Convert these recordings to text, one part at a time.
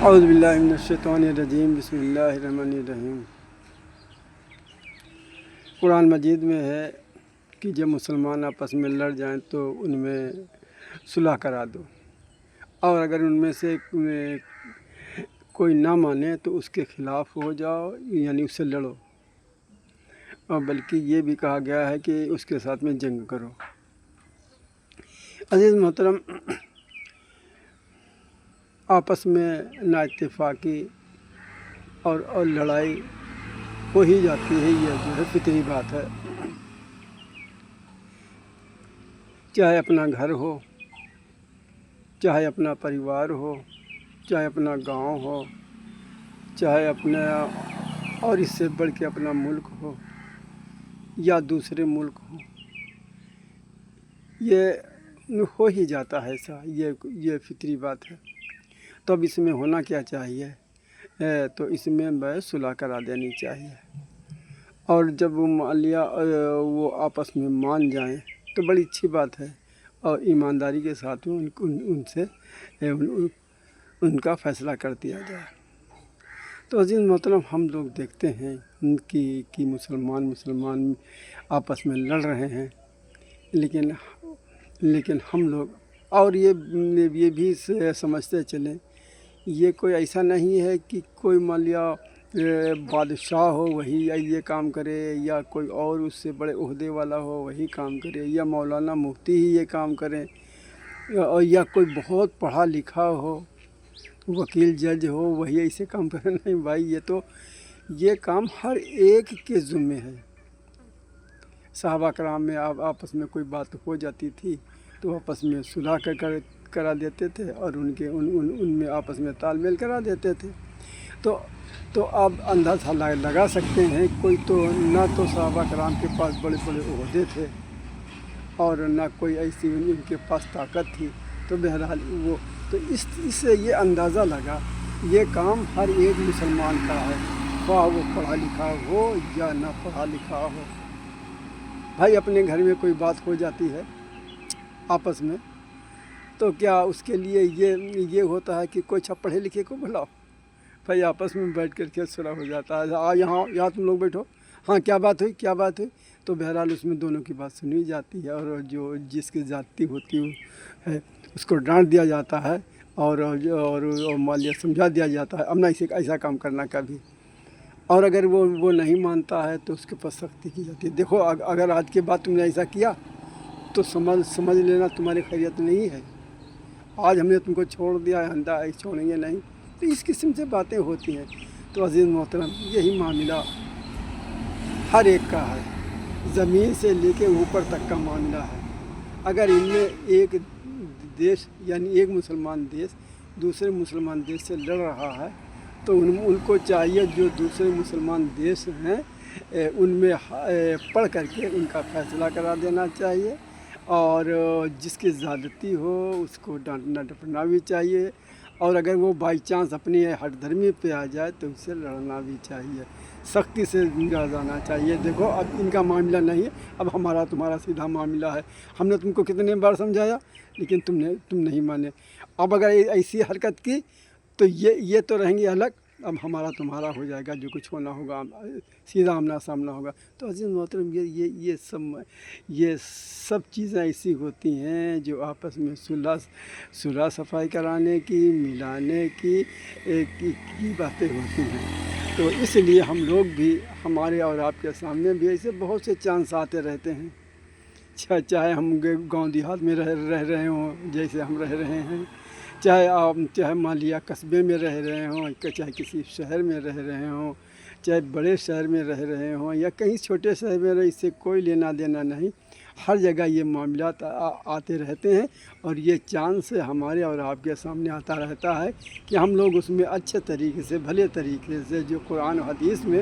اعوذ باللہ من الشیطان الرجیم، بسم اللہ الرحمن الرحیم۔ قرآن مجید میں ہے کہ جب مسلمان آپس میں لڑ جائیں تو ان میں صلح کرا دو، اور اگر ان میں سے کوئی نہ مانے تو اس کے خلاف ہو جاؤ، یعنی اس سے لڑو، اور بلکہ یہ بھی کہا گیا ہے کہ اس کے ساتھ میں جنگ کرو۔ عزیز محترم، آپس میں نا اتفاقی اور لڑائی ہو ہی جاتی ہے، یہ جو ہے فطری بات ہے۔ چاہے اپنا گھر ہو، چاہے اپنا پریوار ہو، چاہے اپنا گاؤں ہو، چاہے اپنا اور اس سے بڑھ کے اپنا ملک ہو یا دوسرے ملک ہو، یہ ہو ہی جاتا ہے ایسا، یہ فطری بات ہے۔ تو اب اس میں ہونا کیا چاہیے؟ تو اس میں صلح کرا دینی چاہیے، اور جب وہ آپس میں مان جائیں تو بڑی اچھی بات ہے، اور ایمانداری کے ساتھ ان سے ان کا فیصلہ کر دیا جائے۔ تو عزیز محترم، ہم لوگ دیکھتے ہیں کہ مسلمان آپس میں لڑ رہے ہیں، لیکن ہم لوگ اور یہ بھی سمجھتے چلیں، یہ کوئی ایسا نہیں ہے کہ کوئی مان لیا بادشاہ ہو وہی یہ کام کرے، یا کوئی اور اس سے بڑے عہدے والا ہو وہی کام کرے، یا مولانا مفتی ہی یہ کام کریں، یا کوئی بہت پڑھا لکھا ہو، وکیل جج ہو وہی ایسے کام کرے۔ نہیں بھائی، یہ کام ہر ایک کے ذمے ہے۔ صحابہ کرام میں آپس میں کوئی بات ہو جاتی تھی تو آپس میں صلح کرا دیتے تھے، اور ان میں آپس میں تال میل کرا دیتے تھے۔ تو آپ اندازہ لگا سکتے ہیں، کوئی تو نہ تو صحابہ کرام کے پاس بڑے بڑے عہدے تھے، اور نہ کوئی ایسی ان کے پاس طاقت تھی، تو بہرحال تو اس سے یہ اندازہ لگا یہ کام ہر ایک مسلمان کا ہے، خواہ وہ پڑھا لکھا ہو یا نہ پڑھا لکھا ہو۔ بھائی، اپنے گھر میں کوئی بات ہو جاتی ہے آپس میں، تو کیا اس کے لیے یہ ہوتا ہے کہ کوئی پڑھے لکھے کو بلاؤ؟ بھائی آپس میں بیٹھ کر کے صلح ہو جاتا ہے، یہاں تم لوگ بیٹھو، ہاں کیا بات ہوئی، تو بہرحال اس میں دونوں کی بات سنی جاتی ہے، اور جس کی زیادتی ہوتی ہے اس کو ڈانٹ دیا جاتا ہے، اور مالیہ سمجھا دیا جاتا ہے، اب نہ ایسا کام کرنا کبھی۔ اور اگر وہ نہیں مانتا ہے تو اس کے پاس سختی کی جاتی ہے۔ دیکھو، اگر آج کے بعد تم نے ایسا کیا تو سمجھ لینا تمہاری خیریت نہیں ہے، آج ہم نے تم کو چھوڑ دیا ہے، چھوڑیں گے نہیں۔ تو اس قسم سے باتیں ہوتی ہیں۔ تو عزیز محترم، یہی معاملہ ہر ایک کا ہے، زمین سے لے کے اوپر تک کا معاملہ ہے۔ اگر ان میں ایک دیش یعنی ایک مسلمان دیش دوسرے مسلمان دیش سے لڑ رہا ہے، تو ان کو چاہیے جو دوسرے مسلمان دیش ہیں ان میں پڑھ کر کے ان کا فیصلہ کرا دینا چاہیے، اور جس کی زیادتی ہو اس کو ڈانٹنا ڈپٹنا بھی چاہیے، اور اگر وہ بائی چانس اپنی ہٹ دھرمی پہ آ جائے تو اس سے لڑنا بھی چاہیے، سختی سے جانا چاہیے۔ دیکھو، اب ان کا معاملہ نہیں ہے، اب ہمارا تمہارا سیدھا معاملہ ہے۔ ہم نے تم کو کتنے بار سمجھایا، لیکن تم نہیں مانے۔ اب اگر ایسی حرکت کی تو یہ تو رہیں گے الگ، اب ہمارا تمہارا ہو جائے گا، جو کچھ ہونا ہوگا سیدھا آمنا سامنا ہوگا۔ تو عزیز محترم، یہ سب چیزیں ایسی ہوتی ہیں جو آپس میں صلح صفائی کرانے کی، ملانے کی باتیں ہوتی ہیں۔ تو اس لیے ہم لوگ بھی، ہمارے اور آپ کے سامنے بھی ایسے بہت سے چانس آتے رہتے ہیں، چاہے ہم گاؤں دیہات میں رہ رہے ہوں جیسے ہم رہ رہے ہیں، چاہے مان لیا قصبے میں رہ رہے ہوں، چاہے کسی شہر میں رہ رہے ہوں، چاہے بڑے شہر میں رہ رہے ہوں، یا کہیں چھوٹے شہر میں رہے، اس سے کوئی لینا دینا نہیں۔ ہر جگہ یہ معاملات آتے رہتے ہیں، اور یہ چانس ہمارے اور آپ کے سامنے آتا رہتا ہے کہ ہم لوگ اس میں اچھے طریقے سے، بھلے طریقے سے، جو قرآن و حدیث میں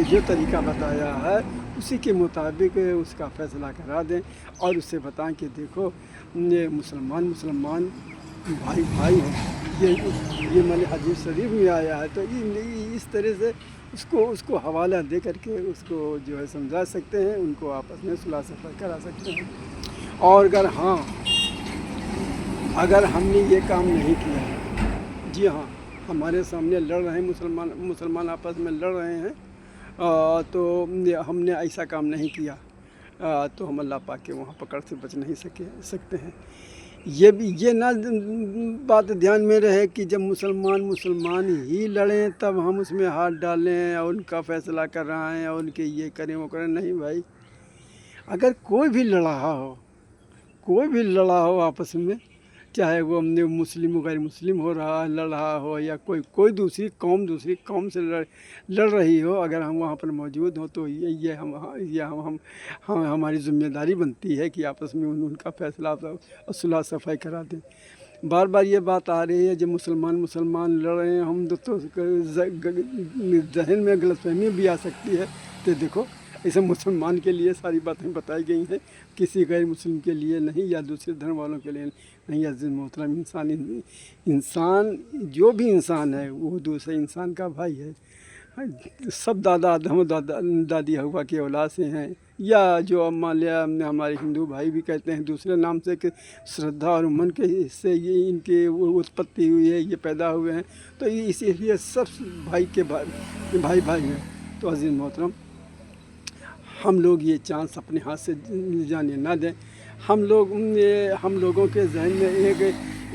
جو طریقہ بتایا ہے اسی کے مطابق اس کا فیصلہ کرا دیں، اور اس سے بتائیں کہ دیکھو، مسلمان بھائی ہیں، یہ میں نے حدیث شریف میں آیا ہے، تو اس طرح سے اس کو حوالہ دے کر کے اس کو جو ہے سمجھا سکتے ہیں، ان کو آپس میں صلح صفائی کرا سکتے ہیں۔ اور اگر ہم نے یہ کام نہیں کیا، जी हाँ, हमारे सामने लड़ रहे हैं, मुसलमान आपस में लड़ रहे हैं। तो हमने ऐसा काम नहीं किया, तो हम अल्लाह पाक के वहाँ पकड़ से बच नहीं सकते हैं। ये ना बात ध्यान में रहे कि जब मुसलमान ही लड़ें तब हम उसमें हाथ डालें और उनका फैसला कर रहे हैं और उनके ये करें वो करें। नहीं भाई, अगर कोई भी लड़ा हो आपस में, चाहे वो मुस्लिम गैर मुस्लिम हो रहा है लड़ रहा हो, या कोई दूसरी कौम से लड़ रही हो, अगर हम वहाँ पर मौजूद हों तो हमारी जिम्मेदारी बनती है कि आपस में उनका फैसला और सुलह सफाई करा दें। बार बार ये बात आ रही है जब मुसलमान लड़ रहे हैं, हम तो जहन में गलतफहमी भी आ सकती है। तो देखो, ऐसे मुसलमान के लिए सारी बातें बताई गई हैं, किसी गैर मुस्लिम के लिए नहीं, या दूसरे धर्म वालों के लिए नहीं। या मोहतरम इंसान जो भी इंसान है वो दूसरे इंसान का भाई है। सब दादी हवा के औलाद से हैं, या जो अब मान लिया हमारे हिंदू भाई भी कहते हैं दूसरे नाम से कि श्रद्धा और मन के इससे ये इनके उत्पत्ति हुई है, ये पैदा हुए हैं, तो ये इसीलिए सब भाई के भाई हैं। तो अजीज़ मोहतरम, हम लोग ये चांस अपने हाथ से जाने ना दें। हम लोगों के जहन में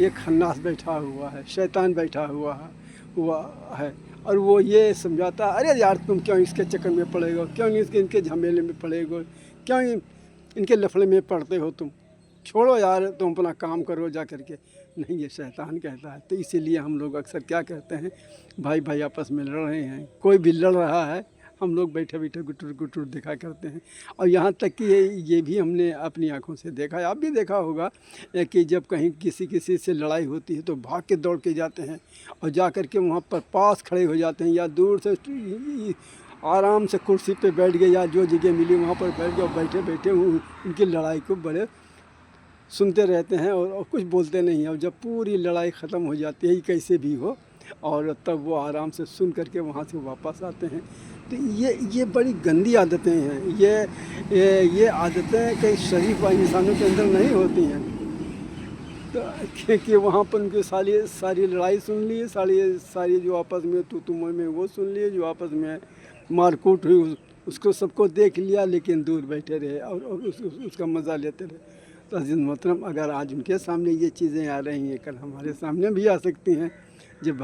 एक खन्नास बैठा हुआ है, शैतान बैठा हुआ है, और वो ये समझाता, अरे यार तुम क्यों इसके चक्कर में पड़ेगो, क्यों इनके झमेले में पड़ेगो, क्यों इनके लफड़े में पड़ते हो तुम, छोड़ो यार, तुम अपना काम करो जा करके। नहीं, ये शैतान कहता है। तो इसीलिए हम लोग अक्सर क्या कहते हैं, भाई आपस में लड़ रहे हैं, कोई भी लड़ रहा है, हम लोग बैठे गुटुर देखा करते हैं। और यहाँ तक कि ये भी हमने अपनी आंखों से देखा है, आप भी देखा होगा कि जब कहीं किसी से लड़ाई होती है तो भाग के दौड़ के जाते हैं और जा कर के वहाँ पर पास खड़े हो जाते हैं, या दूर से आराम से कुर्सी पे बैठ गए, या जो जगह मिली वहाँ पर बैठ गए, और बैठे उनकी लड़ाई को बड़े सुनते रहते हैं और कुछ बोलते नहीं हैं। और जब पूरी लड़ाई ख़त्म हो जाती है, कैसे भी हो, और तब वो आराम से सुन करके वहाँ से वापस आते हैं। तो ये बड़ी गंदी आदतें हैं। ये आदतें कई शरीफ इंसानों के अंदर नहीं होती हैं। तो कि वहाँ पर उनकी सारी लड़ाई सुन ली, सारी जो आपस में तुम में वो सुन लिए, जो आपस में मारकूट हुई उसको सबको देख लिया, लेकिन दूर बैठे रहे और उसका मज़ा लेते रहे। तो अज़ीज़ मोहतरम, अगर आज उनके सामने ये चीज़ें आ रही हैं, कल हमारे सामने भी आ सकती हैं। जब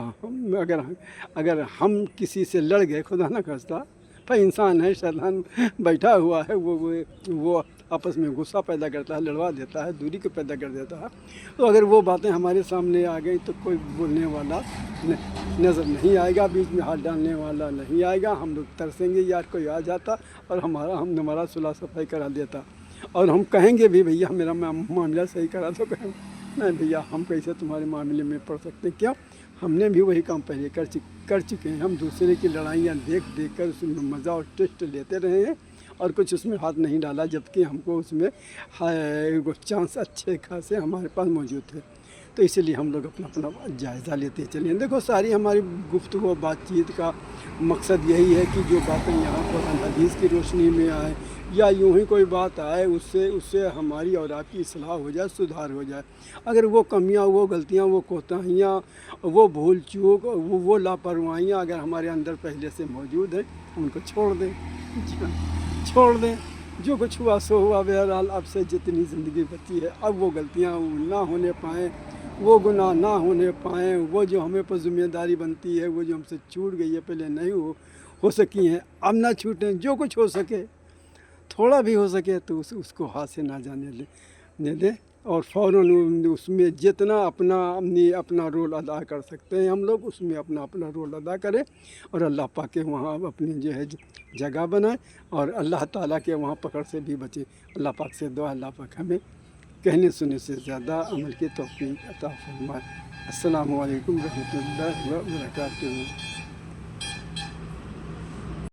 अगर हम किसी से लड़ गए, खुदा ना खास्ता, भाई इंसान है, शैतान बैठा हुआ है, वो आपस में गुस्सा पैदा करता है, लड़वा देता है, दूरी को पैदा कर देता है। तो अगर वो बातें हमारे सामने आ गई तो कोई बोलने वाला नज़र नहीं आएगा, बीच में हाथ डालने वाला नहीं आएगा। हम लोग तरसेंगे, यार कोई आ जाता और हमारा सुलह सफाई करा देता, और हम कहेंगे भी भैया मेरा मामला सही करा, तो कहें नहीं भैया हम कैसे तुम्हारे मामले में पड़ सकते, क्यों, हमने भी वही काम पहले कर चुके हैं। हम दूसरे की लड़ाइयाँ देख कर उसमें मज़ा और टेस्ट लेते रहे हैं और कुछ उसमें हाथ नहीं डाला, जबकि हमको उसमें चांस अच्छे खासे हमारे पास मौजूद थे। तो इसीलिए हम लोग अपना जायज़ा लेते चलिए। देखो, सारी हमारी गुफ्तगू बातचीत का मकसद यही है कि जो बातें यहाँ कुरान हदीस की रोशनी में आए, या यूँ ही कोई बात आए, उससे हमारी और आपकी इस्लाह हो जाए, सुधार हो जाए। अगर वो कमियाँ, वो गलतियाँ, वो कोताहियाँ, वो भूल चूक, वो लापरवाहियाँ अगर हमारे अंदर पहले से मौजूद है, उनको छोड़ दें। जो कुछ हुआ सो हुआ, बहरहाल अब से जितनी ज़िंदगी बची है, अब वो गलतियाँ ना होने पाएँ, वो गुनाह ना होने पाएँ, वो जो हमें पर जिम्मेदारी बनती है, वो जो हमसे छूट गई है, पहले नहीं हो सकी हैं, अब ना छूटें। जो कुछ हो सके, थोड़ा भी हो सके तो उसको हाथ से ना जाने दें, और फ़ौरन उसमें जितना अपना रोल अदा कर सकते हैं हम लोग, उसमें अपना रोल अदा करें, और अल्लाह पाक के वहाँ अपनी जो है जगह बनाए, और अल्लाह ताला के वहाँ पकड़ से भी बचें। अल्लाह पाक से दुआ, अल्लाह पाक हमें कहने सुनने से ज़्यादा अमल की तौफीक अता फरमाए। अस्सलामु अलैकुम रहमतुल्लाहि व बरकातुहू।